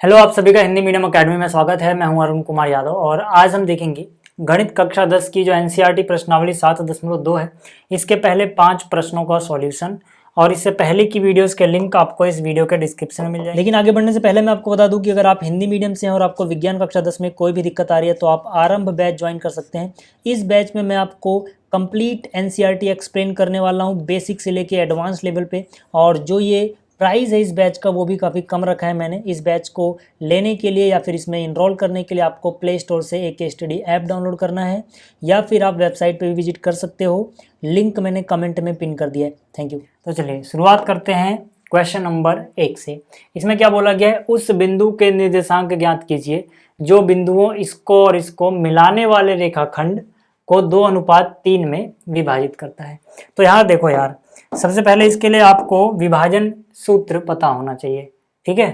Hello, आप सभी का हिंदी मीडियम अकेडमी में स्वागत है। मैं हूं अरुण कुमार यादव और आज हम देखेंगे गणित कक्षा 10 की जो एनसीईआरटी प्रश्नावली 7.2 है, इसके पहले 5 प्रश्नों का सॉल्यूशन। और इससे पहले की वीडियोस के लिंक आपको इस वीडियो के डिस्क्रिप्शन में मिल जाएगी। लेकिन आगे बढ़ने से पहले मैं आपको बता दूं कि अगर आप हिंदी मीडियम से हैं और आपको विज्ञान कक्षा 10 में कोई भी दिक्कत आ रही है तो आप आरंभ बैच ज्वाइन कर सकते हैं। इस बैच में मैं आपको कंप्लीट एनसीईआरटी एक्सप्लेन करने वाला हूँ, बेसिक से लेके एडवांस लेवल पे। और जो ये प्राइस है इस बैच का वो भी काफ़ी कम रखा है मैंने। इस बैच को लेने के लिए या फिर इसमें इनरोल करने के लिए आपको प्ले स्टोर से एक स्टडी ऐप डाउनलोड करना है या फिर आप वेबसाइट पे भी विजिट कर सकते हो। लिंक मैंने कमेंट में पिन कर दिया है। Thank you. तो चलिए शुरुआत करते हैं क्वेश्चन नंबर 1 से। इसमें क्या बोला गया है, उस बिंदु के निर्देशांक ज्ञात कीजिए जो बिंदुओं इसको और इसको मिलाने वाले रेखाखंड को 2:3 में विभाजित करता है। तो यहाँ देखो यार, सबसे पहले इसके लिए आपको विभाजन सूत्र पता होना चाहिए, ठीक है।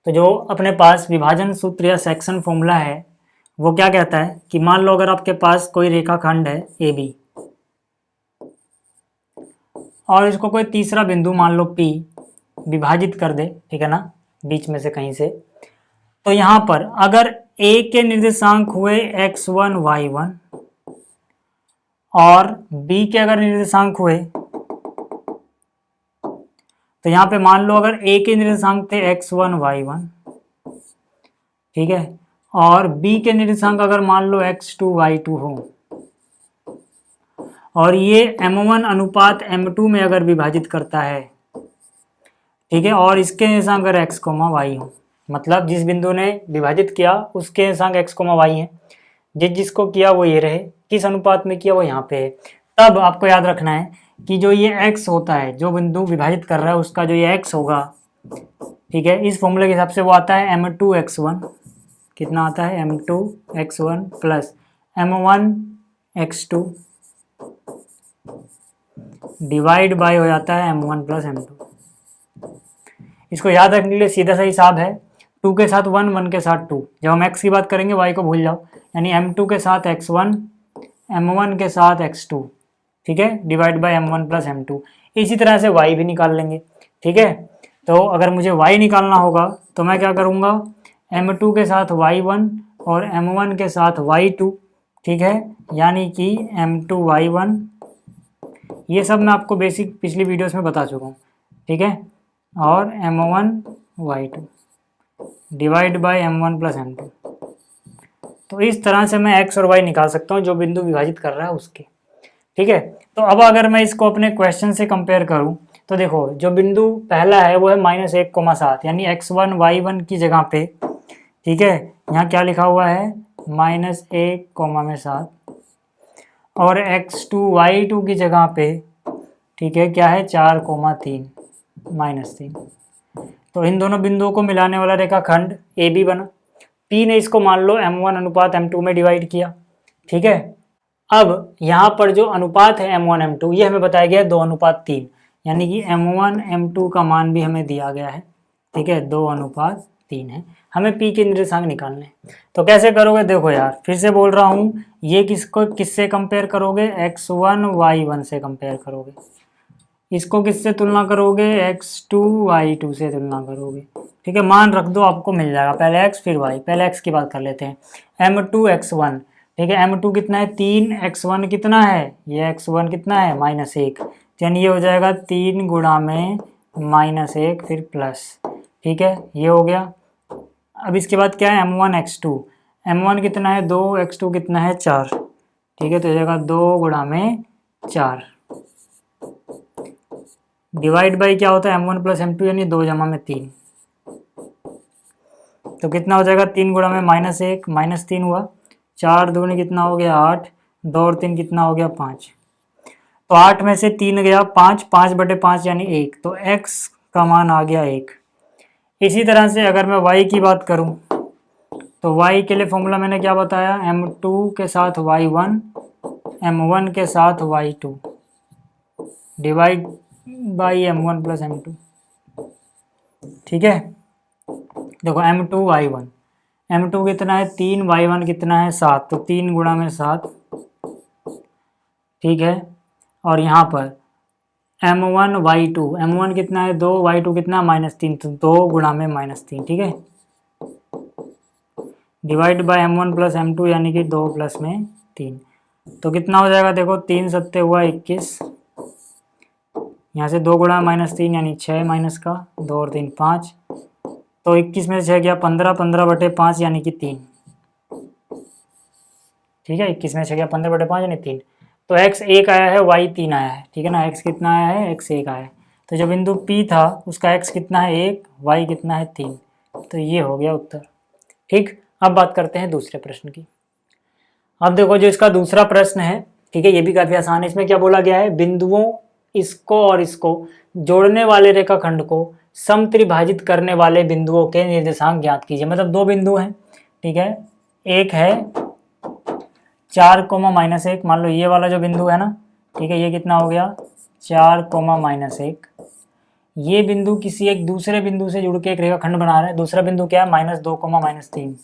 तो जो अपने पास विभाजन सूत्र या सेक्शन फॉर्मूला है वो क्या कहता है कि मान लो अगर आपके पास कोई रेखाखंड है ए बी और इसको कोई तीसरा बिंदु मान लो पी विभाजित कर दे, ठीक है ना, बीच में से कहीं से। तो यहाँ पर अगर ए के निर्देशांक हुए x1 y1 और बी के अगर निर्देशांक हुए, तो यहाँ पे मान लो अगर ए के निर्देशांक थे x1 y1, ठीक है, और बी के निर्देशांक अगर मान लो x2 y2 हो और ये m1 अनुपात m2 में अगर विभाजित करता है, ठीक है, और इसके निर्देशांक अगर x, y हो, मतलब जिस बिंदु ने विभाजित किया उसके निर्देशांक x, y है, जिसको किया वो ये रहे, किस अनुपात में किया वो यहाँ पे है। तब आपको याद रखना है कि जो ये x होता है, जो बिंदु विभाजित कर रहा है उसका जो ये x होगा, ठीक है, इस फॉर्मूले के हिसाब से वो आता है m2x1। कितना आता है? m2x1 plus m1x2 divide by हो जाता है m1 प्लस m2। इसको याद रखने के लिए सीधा सा हिसाब है, 2 के साथ 1, 1 के साथ 2। जब हम x की बात करेंगे y को भूल जाओ, यानी m2 के साथ x1, m1 के साथ x2, ठीक है, divide by m1 plus m2। इसी तरह से y भी निकाल लेंगे, ठीक है। तो अगर मुझे y निकालना होगा तो मैं क्या करूँगा, m2 के साथ y1 और m1 के साथ y2, ठीक है, यानी कि m2 y1, ये सब मैं आपको बेसिक पिछली वीडियोस में बता चुका हूँ, ठीक है, और m1 y2 divide by m1 plus m2। तो इस तरह से मैं x और y निकाल सकता हूँ जो बिंदु विभाजित कर रहा है उसके, ठीक है। तो अब अगर मैं इसको अपने क्वेश्चन से कंपेयर करूँ तो देखो, जो बिंदु पहला है वो है -1,7, यानी x1 y1 की जगह पे, ठीक है, यहाँ क्या लिखा हुआ है, -1,7, और x2 y2 की जगह पे, ठीक है, क्या है, 4,3, -3। तो इन दोनों बिंदुओं को मिलाने वाला रेखाखंड ए बी बना। P ने इसको मान लो m1 अनुपात m2 में डिवाइड किया, ठीक है। अब यहाँ पर जो अनुपात है m1 m2 ये हमें बताया गया है 2:3, यानी कि m1 m2 का मान भी हमें दिया गया है, ठीक है, 2:3 है। हमें P के निर्देशांक निकालने हैं। तो कैसे करोगे, देखो यार, फिर से बोल रहा हूँ, ये किससे कंपेयर करोगे, x1 y1 से कंपेयर करोगे। इसको किससे तुलना करोगे, x2 y2 से तुलना करोगे, ठीक है। मान रख दो, आपको मिल जाएगा, पहले x फिर y। पहले x की बात कर लेते हैं, m2 x1, ठीक है, m2 कितना है, 3, x1 कितना है, ये x1 कितना है, -1, यानी ये हो जाएगा 3 गुणा में -1 फिर प्लस, ठीक है, ये हो गया। अब इसके बाद क्या है, m1 x2, m1 कितना है 2, x2 कितना है 4, ठीक है, तो हो जाएगा 2 गुणा में 4 डिवाइड बाई क्या होता है, m1 प्लस m2, यानी 2 जमा में 3। तो कितना हो जाएगा, 3 गुणा में -1 -3 हुआ, 4 दूनी कितना हो गया 8, 2 और 3 कितना हो गया 5। तो 8 में से 3 गया 5, 5/5 यानी 1, तो x का मान आ गया 1। इसी तरह से अगर मैं y की बात करूं तो y के लिए फॉर्मूला मैंने क्या बताया, m2 के साथ y1, m1 के साथ y2 divide by m1 plus m2, ठीक है। देखो m2 y1, m2 कितना है 3, y1 कितना है 7, तो 3 गुणा में 7, ठीक है। और यहाँ पर m1 y2, m1 कितना है 2, y2 कितना है -3, तो 2 गुणा में -3, ठीक है। Divide by m1 plus m2 यानी कि 2 प्लस में 3। तो कितना हो जाएगा देखो, 3 सत्ते हुआ 21, यहाँ से 2 गुणा -3 यानी 6 माइनस का 2 और 3 5, तो 21 में से 6 गया 15, 15/5 यानी कि 3। ठीक है, 21 में से 6 गया 15/5 यानी 3। तो x 1 आया है, y 3 आया है। ठीक है ना, x कितना आया है, x 1 आया है। तो जो बिंदु P था उसका x कितना है 1, y कितना है 3। तो ये हो गया उत्तर। ठीक, अब बात करते हैं दूसरे प्रश्न की। अब देखो जो इसका दूसरा प्रश्न है, ठीक है, ये भी काफी आसान है। इसमें क्या बोला गया है, बिंदुओं इसको और इसको जोड़ने वाले रेखाखंड को समत्रिभाजित करने वाले बिंदुओं के निर्देशांक ज्ञात कीजिए। मतलब दो बिंदु हैं, ठीक है, एक है 4, -1, मान लो ये वाला जो बिंदु है ना, ठीक है, ये कितना हो गया 4, -1। ये बिंदु किसी एक दूसरे बिंदु से जुड़ के एक रेखाखंड बना रहा है। दूसरा बिंदु क्या है, -2, -3।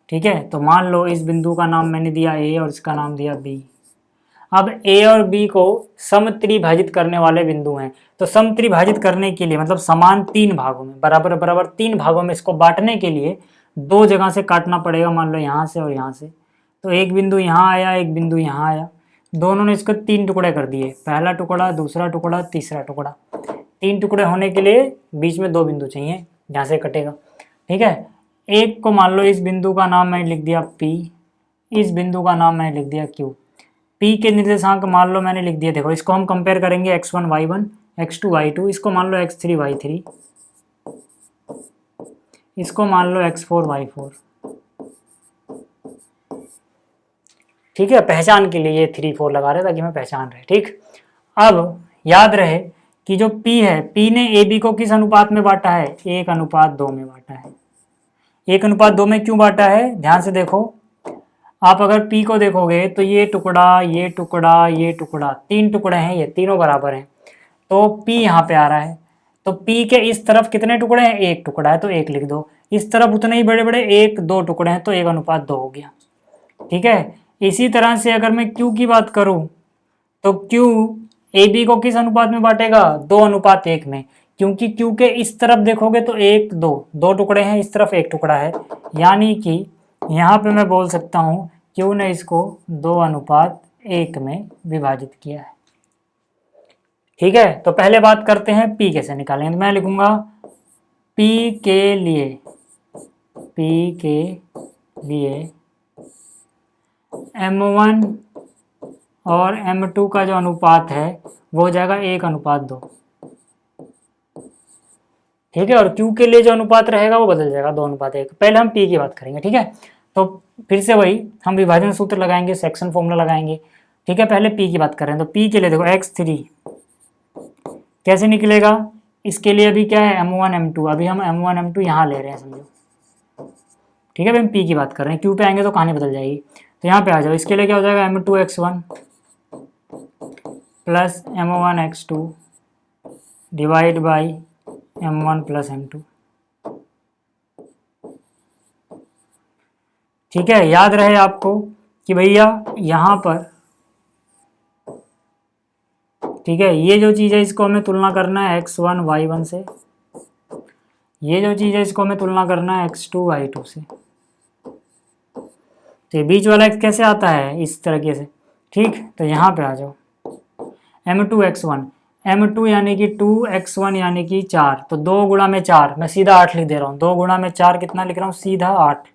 ठीक है, तो मान लो इस बिंदु का नाम मैंने दिया ए और इसका नाम दिया बी। अब ए और बी को समत्रिभाजित करने वाले बिंदु हैं। तो समत्रिभाजित करने के लिए मतलब समान 3 भागों में, बराबर बराबर 3 भागों में इसको बांटने के लिए 2 जगह से काटना पड़ेगा। मान लो यहाँ से और यहाँ से। तो एक बिंदु यहाँ आया, एक बिंदु यहाँ आया, दोनों ने इसको 3 टुकड़े कर दिए, पहला टुकड़ा, दूसरा टुकड़ा, तीसरा टुकड़ा। 3 टुकड़े होने के लिए बीच में 2 बिंदु चाहिए जहाँ से कटेगा। ठीक है, एक को मान लो इस बिंदु का नाम मैंने लिख दिया P, इस बिंदु का नाम मैंने लिख दिया Q। P के निर्देशांक मान लो मैंने लिख दिया, देखो इसको हम कंपेयर करेंगे x1 y1, x2 y2, इसको मान लो x3 y3, इसको मान लो x4 y4। ठीक है, पहचान के लिए ये 3 4 लगा रहे ताकि मैं पहचान रहे। ठीक, अब याद रहे कि जो P है, P ने AB को किस अनुपात में बांटा है, 1:2 में बांटा है। 1:2 में क्यों बांटा है, ध्यान से देखो। आप अगर P को देखोगे तो ये टुकड़ा, ये टुकड़ा, ये टुकड़ा, 3 टुकड़े हैं, ये तीनों बराबर हैं। तो P यहाँ पे आ रहा है, तो P के इस तरफ कितने टुकड़े हैं, 1 टुकड़ा है तो 1 लिख दो। इस तरफ उतने ही बड़े बड़े 1 2 टुकड़े हैं तो 1:2 हो गया। ठीक है, इसी तरह से अगर मैं Q की बात करूं तो Q AB को किस अनुपात में बांटेगा, 2:1 में। क्योंकि Q के इस तरफ देखोगे तो 1 2 2 टुकड़े हैं, इस तरफ 1 टुकड़ा है, यानी कि यहाँ पे मैं बोल सकता हूँ Q ने इसको 2:1 में विभाजित किया है। ठीक है, तो पहले बात करते हैं P कैसे निकालेंगे। तो मैं लिखूंगा P के लिए M1 और M2 का जो अनुपात है वो हो जाएगा 1:2। ठीक है, और Q के लिए जो अनुपात रहेगा वो बदल जाएगा 2:1। पहले हम P की बात करेंगे। ठीक है, तो फिर से वही हम विभाजन सूत्र लगाएंगे, सेक्शन फॉर्मूला लगाएंगे। ठीक है, पहले P की बात करें तो P के लिए देखो x3 कैसे निकलेगा, इसके लिए अभी क्या है M1 M2, अभी हम M1 M2 यहाँ ले रहे हैं समझो। ठीक है, अभी हम P की बात कर रहे हैं, Q पे आएंगे तो कहानी बदल जाएगी। तो यहाँ पे आ जाओ, इसके लिए क्या हो जाएगा M2 x1 plus M1 x2 divide by M1 plus M2। ठीक है, याद रहे आपको कि भैया यहाँ पर, ठीक है, ये जो चीज़ है इसको हमें तुलना करना है x1 y1 से, ये जो चीज़ है इसको हमें तुलना करना है x2 y2 से। तो ये बीच वाला x कैसे आता है, इस तरीके से। ठीक, तो यहाँ पे आ जाओ M2 x1, M2 यानी कि 2x1 यानी कि 4, तो 2 गुणा में 4, मैं सीधा 8 लिख दे रहा हूँ। 2 गुणा में 4 कितना लिख रहा हूँ, सीधा 8।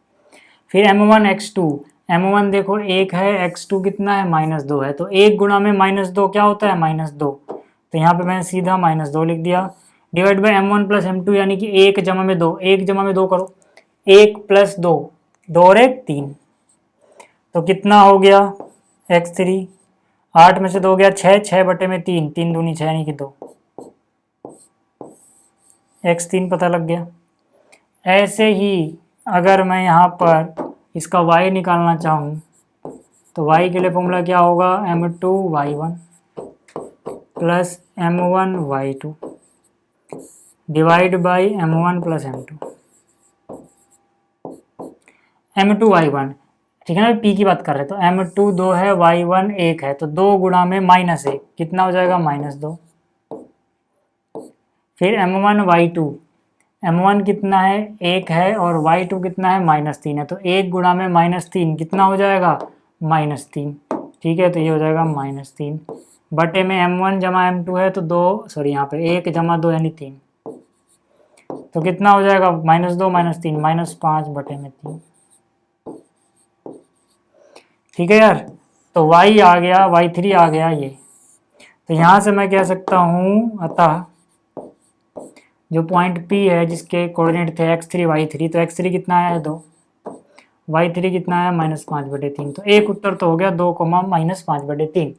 फिर M1 x2, M1 देखो 1 है, x2 कितना है -2 है, तो 1 गुणा में -2 क्या होता है, -2। तो यहाँ पे मैंने सीधा -2 लिख दिया। Divide by M1 plus M2 यानी कि 1 जमा में 2, 1 जमा में 2 करो, 1 प्लस 2, 2 और 1 3, तो कितना हो गया x3, 8 में से 2 गया 6, 6/3, 3 दूनी 6 यानी कि 2, x3 पता लग गया। ऐसे ही अगर मैं यहाँ पर इसका y निकालना चाहूँ तो y के लिए फॉर्मूला क्या होगा, M2 y1 plus M1 y2 divide by M1 plus M2। M2 y1, ठीक है ना, P की बात कर रहे हैं तो M2 2 है, y1 1 है, तो 2 गुणा में -1 कितना हो जाएगा, -2। फिर M1 y2, m1 कितना है 1 है और y2 कितना है -3 है, तो 1 गुणा में -3 कितना हो जाएगा -3। ठीक है, तो ये हो जाएगा -3 बटे में m1 जमा m2 है तो 2 सॉरी यहाँ पे 1 जमा 2 यानी 3, तो कितना हो जाएगा -2 -3 -5 बटे में 3। ठीक है यार, तो y आ गया y3 आ गया ये। तो यहाँ से मैं कह सकता हूँ अतः जो पॉइंट P है जिसके कोऑर्डिनेट थे x3 y3, तो x3 कितना है 2, y3 कितना है -5/3, तो एक उत्तर तो हो गया 2, -5/3।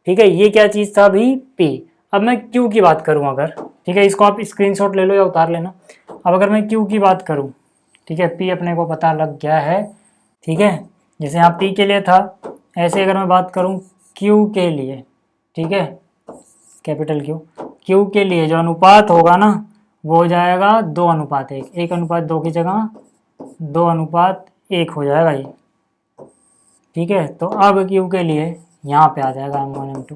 ठीक है, ये क्या चीज़ था अभी P। अब मैं Q की बात करूँ अगर, ठीक है, इसको आप स्क्रीनशॉट ले लो या उतार लेना। अब अगर मैं Q की बात करूँ, ठीक है, P अपने को पता लग गया है। ठीक है, जैसे यहाँ P के लिए था, ऐसे अगर मैं बात करूँ Q के लिए, ठीक है, कैपिटल Q के लिए जो अनुपात होगा ना वो हो जाएगा 2:1, 1:2 की जगह 2:1 हो जाएगा ये। ठीक है, तो अब Q के लिए यहाँ पे आ जाएगा m1 m2।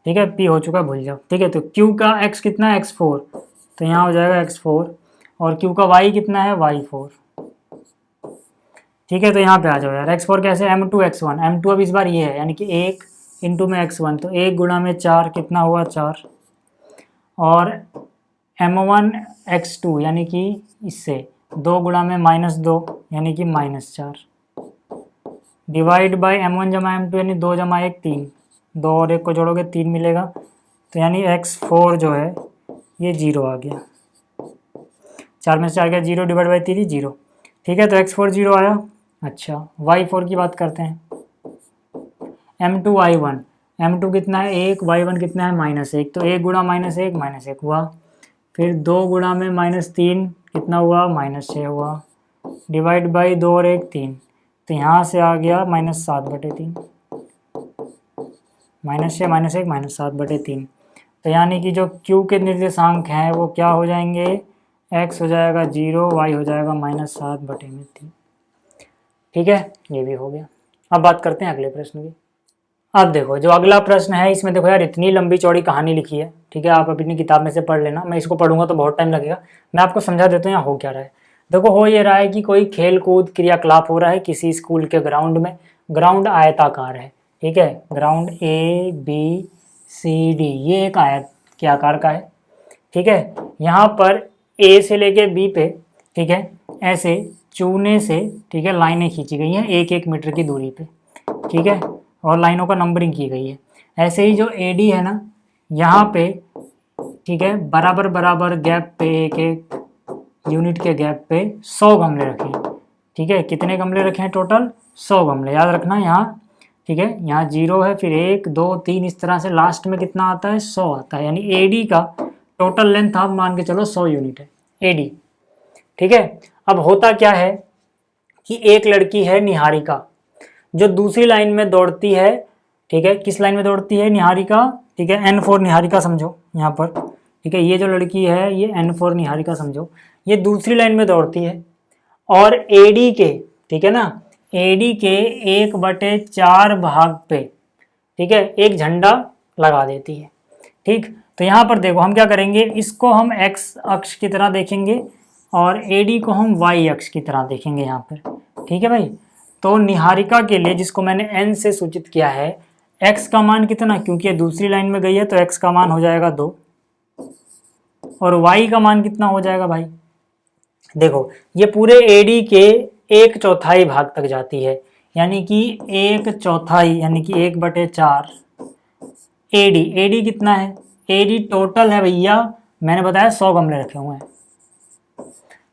ठीक है, P हो चुका है, भूल जाओ। ठीक है, तो Q का x कितना है x4, तो यहाँ हो जाएगा x4, और Q का y कितना है y4। ठीक है, तो यहाँ पे आ जाओ यार, x4 कैसे, m2 x1, m2 अब इस बार ये है यानी कि 1 इंटू में x1, तो 1 गुणा में 4 कितना हुआ 4, और m1 x2 यानी कि इससे 2 गुणा में -2 यानी कि -4, डिवाइड बाय m1 जमा m2 यानी 2 जमा 1 3, 2 और 1 को जोड़ोगे 3 मिलेगा, तो यानी x4 जो है ये 0 आ गया। 4 में से 4 गया 0, डिवाइड बाई 3 0। ठीक है, तो x4 0 आया। अच्छा, y4 की बात करते हैं, m2 y1, m2 कितना है 1, y1 कितना है -1, तो 1 गुणा -1 हुआ, फिर 2 गुणा में -3 कितना हुआ -6 हुआ, डिवाइड बाई 2 और 1 3, तो यहाँ से आ गया -7/3, -6 -1 7/3। तो यानी कि जो Q के निर्देशांक हैं वो क्या हो जाएंगे, x हो जाएगा 0, y हो जाएगा -7/3। ठीक है, ये भी हो गया। अब बात करते हैं अगले प्रश्न की। अब देखो जो अगला प्रश्न है इसमें देखो यार इतनी लंबी चौड़ी कहानी लिखी है। ठीक है, आप अपनी किताब में से पढ़ लेना, मैं इसको पढ़ूंगा तो बहुत टाइम लगेगा। मैं आपको समझा देता हूँ यहाँ हो क्या रहा है। देखो हो ये रहा है कि कोई खेल कूद क्रियाकलाप हो रहा है किसी स्कूल के ग्राउंड में। ग्राउंड आयताकार है। ठीक है, ग्राउंड ABCD ये एक आयत के आकार का है। ठीक है, यहाँ पर A से लेके B पे, ठीक है, ऐसे चूने से, ठीक है, लाइनें खींची गई हैं 1-1 मीटर की दूरी पे। ठीक है, और लाइनों का नंबरिंग की गई है। ऐसे ही जो AD है ना, यहाँ पे, ठीक है, बराबर बराबर गैप पे, एक यूनिट के गैप पे 100 गमले रखे। ठीक है, कितने गमले रखे हैं टोटल 100 गमले, याद रखना यहाँ। ठीक है, यहाँ 0 है, फिर 1 2 3 इस तरह से लास्ट में कितना आता है 100 आता है। यानी AD का टोटल लेंथ आप मान के चलो 100 यूनिट है AD। ठीक है, अब होता क्या है कि एक लड़की है निहारिका जो दूसरी लाइन में दौड़ती है। ठीक है, किस लाइन में दौड़ती है निहारिका, ठीक है, N4 निहारिका समझो यहाँ पर। ठीक है, ये जो लड़की है ये N4 निहारिका समझो, ये दूसरी लाइन में दौड़ती है और AD के, ठीक है ना, AD के 1/4 भाग पे, ठीक है, एक झंडा लगा देती है। ठीक, तो यहाँ पर देखो हम क्या करेंगे, इसको हम x अक्ष की तरह देखेंगे और AD को हम y अक्ष की तरह देखेंगे यहाँ पर। ठीक है भाई, तो निहारिका के लिए जिसको मैंने n से सूचित किया है, x का मान कितना, क्योंकि ये दूसरी लाइन में गई है तो x का मान हो जाएगा 2, और y का मान कितना हो जाएगा भाई, देखो ये पूरे AD के 1/4 भाग तक जाती है, यानी कि 1/4 यानी कि 1/4 AD कितना है, AD टोटल है भैया, मैंने बताया 100 गमले रखे हुए हैं।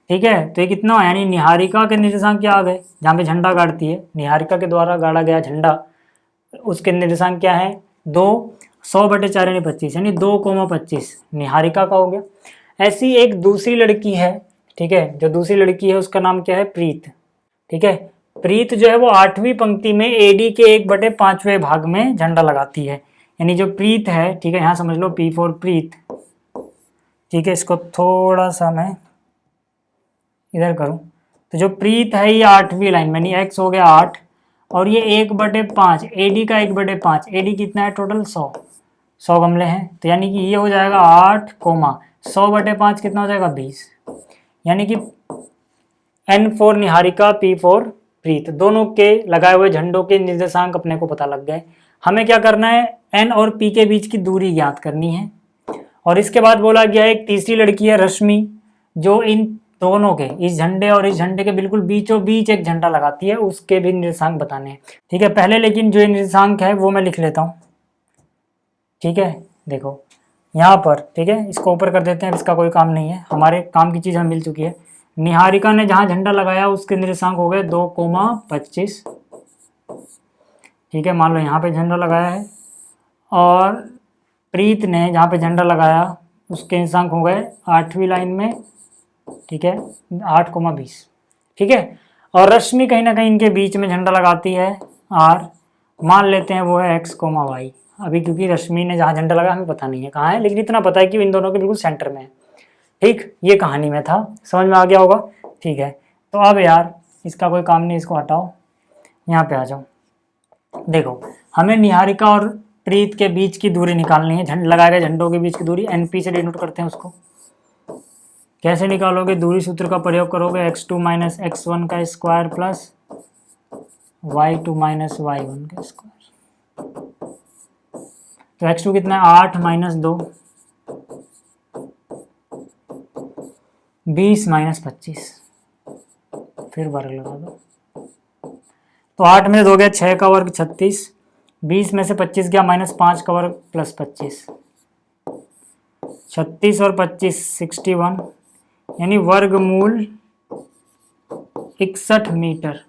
ठीक है, तो ये कितना है, यानी निहारिका के निर्देशांक क्या आ गए, जहाँ पे झंडा गाड़ती है, निहारिका के द्वारा गाड़ा गया झंडा, उसके निर्देशांक क्या है 2, 100/4 यानी 25, यानी 2,25 निहारिका का हो गया। ऐसी एक दूसरी लड़की है, ठीक है, जो दूसरी लड़की है उसका नाम क्या है प्रीत। ठीक है, प्रीत जो है वो 8वीं पंक्ति में AD के 1/5वें भाग में झंडा लगाती है। यानी जो प्रीत है, ठीक है, यहाँ समझ लो P फॉर प्रीत। ठीक है, इसको थोड़ा सा मैं इधर करूं, तो जो प्रीत है ये 8वीं लाइन में, यानी x हो गया 8 और ये 1/5 AD का 1/5, AD कितना है टोटल 100 गमले हैं, तो यानी कि ये हो जाएगा 8, 100/5 कितना हो जाएगा 20, यानी कि N for Niharika, P for Preet, दोनों के लगाए हुए झंडों के निर्देशांक अपने को पता लग गए। हमें क्या करना है, N और P के बीच की दूरी ज्ञात करनी है। और इसके बाद बोला गया एक तीसरी लड़की है रश्मि, जो इन दोनों के, इस झंडे और इस झंडे के बिल्कुल बीचों बीच एक झंडा लगाती है, उसके भी निर्देशांक बताने हैं। ठीक है, पहले लेकिन जो निर्देशांक है वो मैं लिख लेता हूँ। ठीक है, देखो यहाँ पर, ठीक है, इसको ऊपर कर देते हैं, इसका कोई काम नहीं है, हमारे काम की चीज़ हमें मिल चुकी है। निहारिका ने जहाँ झंडा लगाया उसके निर्देशांक हो गए 2,25। ठीक है, मान लो यहाँ पे झंडा लगाया है, और प्रीत ने जहाँ पे झंडा लगाया उसके निर्देशांक हो गए 8वीं लाइन में, ठीक है, 8,20। ठीक है, और रश्मि कहीं ना कहीं इनके बीच में झंडा लगाती है R, मान लेते हैं वो है X, Y। अभी क्योंकि रश्मि ने जहाँ झंडा लगाया हमें पता नहीं है कहाँ है, लेकिन इतना पता है कि इन दोनों के बिल्कुल सेंटर में है। ठीक, ये कहानी में था, समझ में आ गया होगा। ठीक है, तो अब यार इसका कोई काम नहीं, इसको हटाओ, यहाँ पे आ जाओ। देखो, हमें निहारिका और प्रीत के बीच की दूरी निकालनी है, लगाए गए झंडों के बीच की दूरी NP से डिनोट करते हैं उसको। कैसे निकालोगे, दूरी सूत्र का प्रयोग करोगे, x2 माइनस x1 का square plus y2 minus y1 का स्क्वायर। तो x2 कितना है, 8 माइनस 2, 20 माइनस 25, फिर वर्ग लगा दो। तो 8 में 2 गया 6 का वर्ग 36, 20 में से 25 गया माइनस 5 का वर्ग प्लस 25, 36 और 25 61, यानी वर्गमूल 61 मीटर।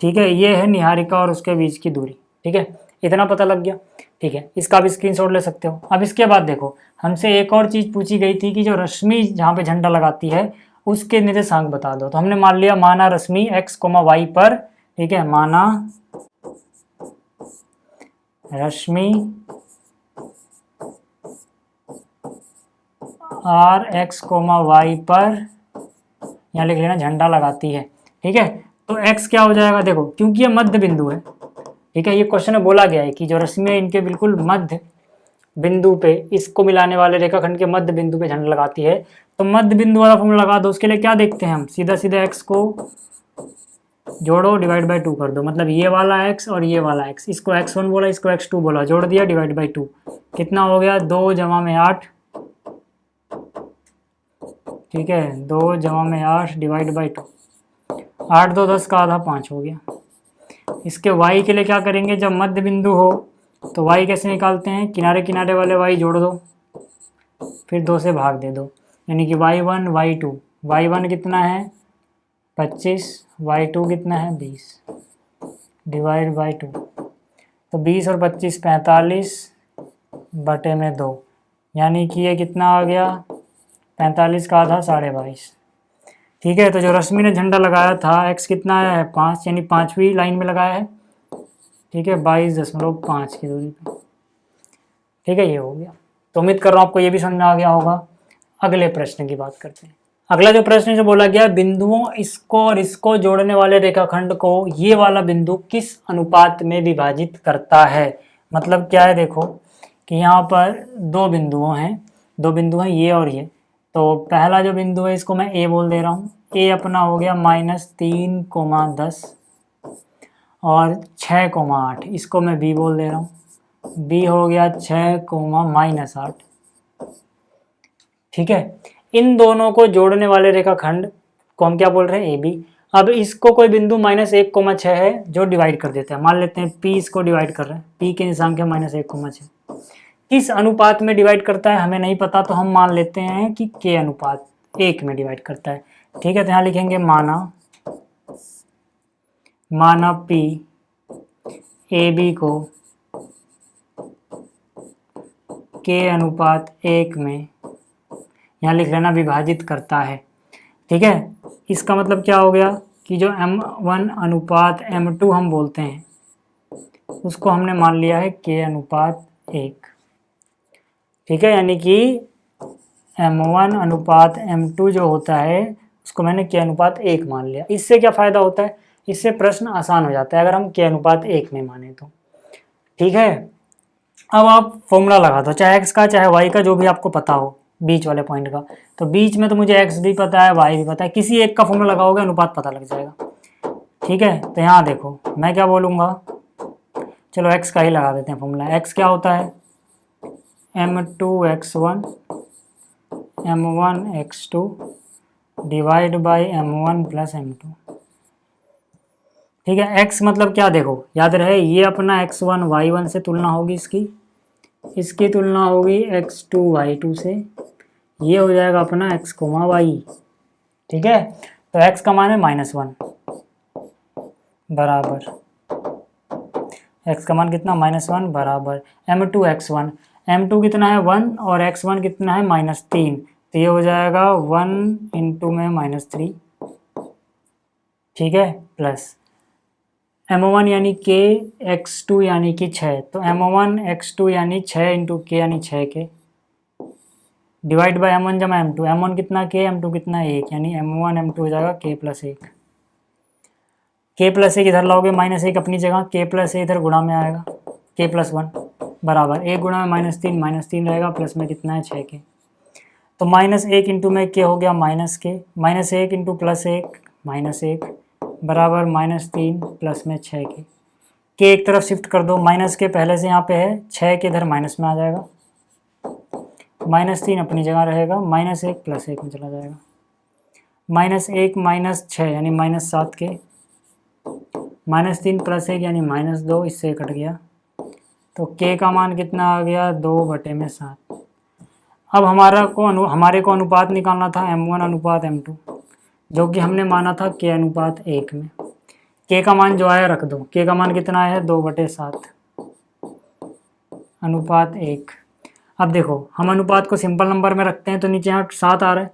ठीक है, ये है निहारिका और उसके बीच की दूरी। ठीक है, इतना पता लग गया। ठीक है, इसका भी स्क्रीनशॉट ले सकते हो। अब इसके बाद देखो, हमसे एक और चीज़ पूछी गई थी कि जो रश्मि जहाँ पे झंडा लगाती है उसके निर्देशांक बता दो। तो हमने मान लिया, माना रश्मि x, y पर, ठीक है, माना रश्मि R x, y पर, यहाँ लिख लेना, झंडा लगाती है। ठीक है, तो x क्या हो जाएगा, देखो क्योंकि ये मध्य बिंदु है। ठीक है, ये क्वेश्चन में बोला गया है कि जो रश्मि है इनके बिल्कुल मध्य बिंदु पे, इसको मिलाने वाले रेखाखंड के मध्य बिंदु पे झंडा लगाती है। तो मध्य बिंदु वाला फॉर्मूला लगा दो। उसके लिए क्या देखते हैं हम, सीधा सीधा x को जोड़ो, डिवाइड बाई 2 कर दो, मतलब ये वाला x और ये वाला x, इसको x1 बोला, इसको x2 बोला, जोड़ दिया, डिवाइड बाई 2, कितना हो गया, 2 जमा में 8। ठीक है, 2 जमा में 8 डिवाइड बाई 2, 8 2 10 का आधा 5 हो गया। इसके y के लिए क्या करेंगे, जब मध्य बिंदु हो तो y कैसे निकालते हैं, किनारे किनारे वाले y जोड़ दो, फिर 2 से भाग दे दो, यानी कि y1 y2, y1 कितना है 25, y2 कितना है 20, डिवाइड बाई 2। तो 20 और 25 45 बटे में 2, यानी कि ये कितना आ गया, 45 का आधा 22.5। ठीक है, तो जो रश्मि ने झंडा लगाया था x कितना है 5, यानी 5वीं लाइन में लगाया है। ठीक है, 22.5 की दूरी पे। ठीक है, ये हो गया। तो उम्मीद कर रहा हूँ आपको ये भी समझ में आ गया होगा। अगले प्रश्न की बात करते हैं। अगला जो प्रश्न जो बोला गया, बिंदुओं इसको और इसको जोड़ने वाले रेखाखंड को ये वाला बिंदु किस अनुपात में विभाजित करता है। मतलब क्या है, देखो कि यहाँ पर दो बिंदु हैं ये और ये। तो पहला जो बिंदु है इसको मैं ए बोल दे रहा हूँ, ए अपना हो गया -3,10 और 6,8, इसको मैं बी बोल दे रहा हूँ, बी हो गया 6,-8। ठीक है, इन दोनों को जोड़ने वाले रेखाखंड को हम क्या बोल रहे हैं, ए बी। अब इसको कोई बिंदु -1,6 है जो डिवाइड कर देता है, मान लेते हैं पी इसको डिवाइड कर रहे हैं, पी के निर्देशांक है -1,6। किस अनुपात में डिवाइड करता है हमें नहीं पता, तो हम मान लेते हैं कि के अनुपात 1 में डिवाइड करता है। ठीक है, तो यहाँ लिखेंगे माना पी ए बी को के अनुपात 1 में, यहाँ लिख लेना, विभाजित करता है। ठीक है, इसका मतलब क्या हो गया कि जो M1 अनुपात M2 हम बोलते हैं उसको हमने मान लिया है के अनुपात 1। ठीक है, यानी कि M1 अनुपात M2 जो होता है उसको मैंने के अनुपात 1 मान लिया। इससे क्या फ़ायदा होता है, इससे प्रश्न आसान हो जाता है अगर हम के अनुपात 1 में माने तो। ठीक है, अब आप फॉर्मूला लगा दो, चाहे x का चाहे y का, जो भी आपको पता हो। बीच वाले पॉइंट का। तो बीच में तो मुझे x भी पता है, y भी पता है, किसी एक का फॉर्मूला लगाओगे अनुपात पता लग जाएगा। ठीक है, तो यहाँ देखो मैं क्या बोलूँगा, चलो x का ही लगा देते हैं फॉर्मूला। x क्या होता है, m2x1 m1x2 divide by m1 plus m2। ठीक है, x मतलब क्या, देखो याद रहे ये अपना x1 y1 से तुलना होगी, इसकी तुलना होगी x2 y2 से, ये हो जाएगा अपना x, y। ठीक है, तो x का मान है -1 बराबर, x का मान कितना, -1 बराबर m2x1, m2 कितना है 1 और x1 कितना है -3, तो ये हो जाएगा 1 इंटू में -3। ठीक है, प्लस m1 यानी k, x2 यानी कि 6, तो m1 x2 यानी 6 इंटू k यानी 6k डिवाइड बाई m1 जमा m2, m1 कितना k, m2 कितना 1, यानी m1 m2 हो जाएगा k प्लस 1। k प्लस 1 इधर लाओगे -1 अपनी जगह, k प्लस 1 इधर गुणा में आएगा k प्लस 1 बराबर 1 गुणा में -3 रहेगा, प्लस में कितना है 6k, तो -1 इंटू में k हो गया -k, -1 इंटू +1 -1 बराबर -3 प्लस में 6k, k एक तरफ शिफ्ट कर दो, -k पहले से यहाँ पे है, 6 के इधर माइनस में आ जाएगा, -3 अपनी जगह रहेगा, -1 प्लस 1 में चला जाएगा, -1 -6 यानी -7k, -3 प्लस 1 यानी -2, इससे कट गया, तो k का मान कितना आ गया 2/7। अब हमारे को अनुपात निकालना था m1 अनुपात m2, जो कि हमने माना था k अनुपात 1 में। k का मान जो आया रख दो, k का मान कितना है 2/7 अनुपात 1। अब देखो हम अनुपात को सिंपल नंबर में रखते हैं, तो नीचे यहाँ 7 आ रहा है,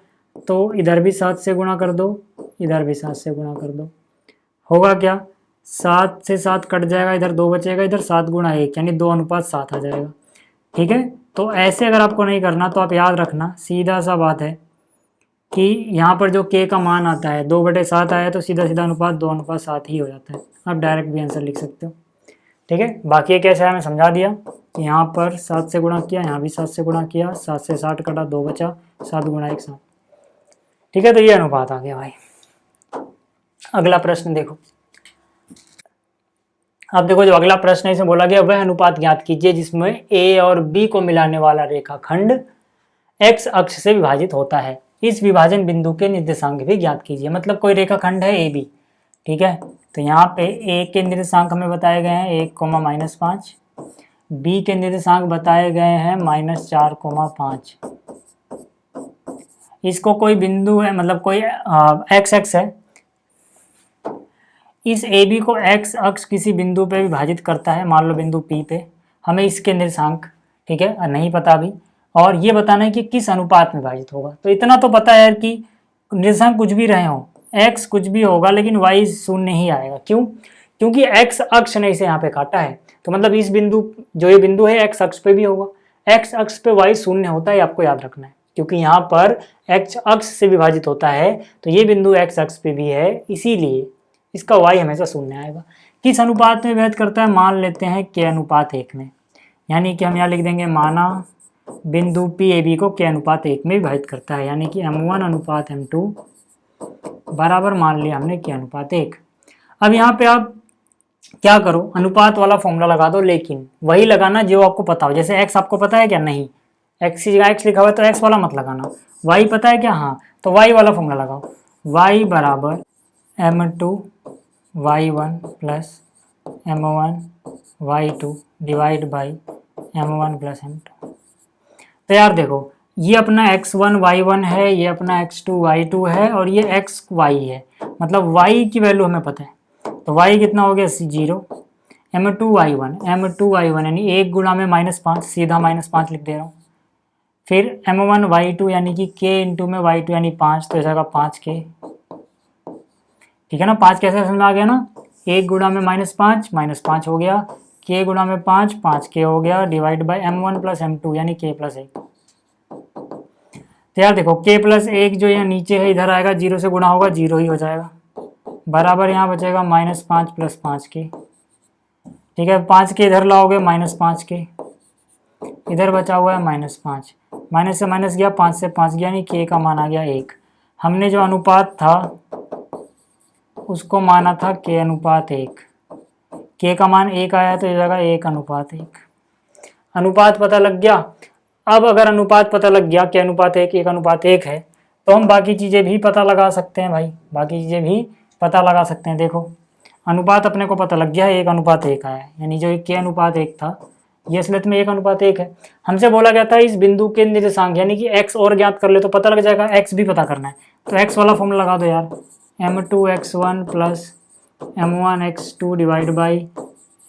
तो इधर भी 7 से गुणा कर दो, इधर भी 7 से गुणा कर दो, होगा क्या 7 से 7 कट जाएगा, इधर 2 बचेगा, इधर 7 गुणा 1 यानी 2:7 आ जाएगा। ठीक है, तो ऐसे अगर आपको नहीं करना तो आप याद रखना, सीधा सा बात है कि यहाँ पर जो k का मान आता है 2/7 आया, तो सीधा सीधा अनुपात 2:7 ही हो जाता है, आप डायरेक्ट भी आंसर लिख सकते हो। ठीक है, बाकी ये कैसा है मैं समझा दिया कि यहाँ पर 7 से गुणा किया, यहाँ भी 7 से गुणा किया, 7 से 7 कटा 2 बचा, 7 गुणा 1 7। ठीक है, तो ये अनुपात आ गया भाई। अगला प्रश्न देखो, अब देखो जो अगला प्रश्न है इसमें बोला गया वह अनुपात ज्ञात कीजिए जिसमें a और b को मिलाने वाला रेखाखंड x अक्ष से विभाजित होता है, इस विभाजन बिंदु के निर्देशांक भी ज्ञात कीजिए। मतलब कोई रेखाखंड है AB, ठीक है, तो यहाँ पे a के निर्देशांक हमें बताए गए हैं 1, -5, b के निर्देशांक बताए गए हैं -4, 5। इसको कोई बिंदु है, मतलब कोई x अक्ष है, इस AB को x अक्ष किसी बिंदु पे विभाजित करता है, मान लो बिंदु P पे, हमें इसके निर्देशांक ठीक है नहीं पता अभी, और ये बताना है कि किस अनुपात में विभाजित होगा। तो इतना तो पता है कि निर्देशांक कुछ भी रहे हो, x कुछ भी होगा लेकिन y 0 ही आएगा। क्यों? क्योंकि x अक्ष ने इसे यहाँ पे काटा है, तो मतलब इस बिंदु, जो ये बिंदु है x अक्ष पे भी होगा, x अक्ष पे y 0 होता है, आपको याद रखना है, क्योंकि यहाँ पर x अक्ष से विभाजित होता है, तो ये बिंदु x अक्ष पे भी है, इसीलिए इसका y हमेशा 0 आएगा। किस अनुपात में विभाजित करता है, मान लेते हैं k अनुपात 1 में, यानी कि हम यहाँ लिख देंगे माना बिंदु P AB को k अनुपात 1 में विभाजित करता है, यानी कि m1 अनुपात m2 बराबर मान लिया हमने k अनुपात 1। अब यहाँ पे आप क्या करो, अनुपात वाला फॉर्मूला लगा दो, लेकिन वही लगाना जो आपको पता हो। जैसे x आपको पता है क्या, नहीं, x की जगह x लिखा हुआ है तो x वाला मत लगाना। y पता है क्या, हाँ, तो y वाला फॉर्मूला लगाओ, y बराबर m2 y1 plus m1 y2 divide by m1 plus m2। तो यार देखो ये अपना x1 y1 है, ये अपना x2 y2 है, और ये xy है, मतलब y की वैल्यू हमें पता है, तो y कितना हो गया 0, m2 y1 यानी 1 गुणा में -5, सीधा -5 लिख दे रहा हूँ, फिर m1 y2 यानी कि k इंटू में y2 यानी 5, तो ऐसा 5k। ठीक है ना, 5 कैसे समझ में आ गया ना, 1 गुणा में -5 -5 हो गया, k गुणा में 5 5k हो गया, divide by m1 plus m2 यानी k प्लस 1। तो यार देखो k प्लस 1 जो यहाँ नीचे है इधर आएगा, 0 से गुणा होगा 0 ही हो जाएगा, बराबर यहाँ बचेगा -5 प्लस 5k। ठीक है, 5k इधर लाओगे -5k, इधर बचा हुआ है -5, माइनस से माइनस गया, 5 से 5 गया, यानी के का मान आ गया 1। हमने जो अनुपात था उसको माना था के अनुपात 1, के का मान 1 आया तो ये जगह 1:1। अनुपात पता लग गया। अब अगर अनुपात पता लग गया कि अनुपात 1:1 है तो हम बाकी चीज़ें भी पता लगा सकते हैं भाई, बाकी चीज़ें भी पता लगा सकते हैं। देखो अनुपात अपने को पता लग गया है, 1:1 आया है, यानी जो के अनुपात 1 था ये असलियत में 1:1 है। हमसे बोला गया था इस बिंदु के निर्देशांक यानी कि x और ज्ञात कर ले तो पता लग जाएगा, x भी पता करना है तो x वाला फॉर्मूला लगा दो यार, m2x1 plus m1x2 divide by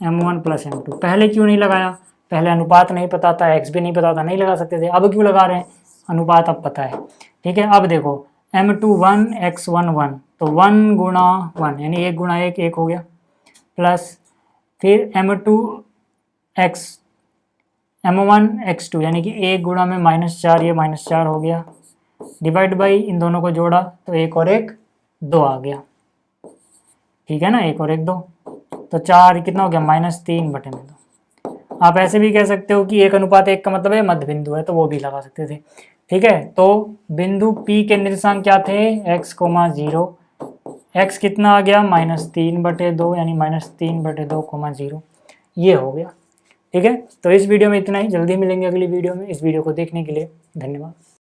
m1 plus m2। पहले क्यों नहीं लगाया? पहले अनुपात नहीं पता था, x भी नहीं पता था, नहीं लगा सकते थे। अब क्यों लगा रहे हैं? अनुपात अब पता है। ठीक है, अब देखो m2 1 x1 1 तो 1 गुणा 1 यानी 1 गुणा 1 1 हो गया, प्लस फिर m2 x m1 x2 यानी कि 1 गुणा में -4 ये -4 हो गया, डिवाइड बाई इन दोनों को जोड़ा तो 1 और 1 2 आ गया। ठीक है ना, 1 और 1 2 तो 4 कितना हो गया -3/2। आप ऐसे भी कह सकते हो कि 1:1 का मतलब है मध्य बिंदु है, तो वो भी लगा सकते थे। ठीक है, तो बिंदु P के निर्देशांक क्या थे? x, 0। x कितना आ गया -3/2 यानी -3/2, 0 ये हो गया। ठीक है, तो इस वीडियो में इतना ही, जल्दी मिलेंगे अगली वीडियो में। इस वीडियो को देखने के लिए धन्यवाद।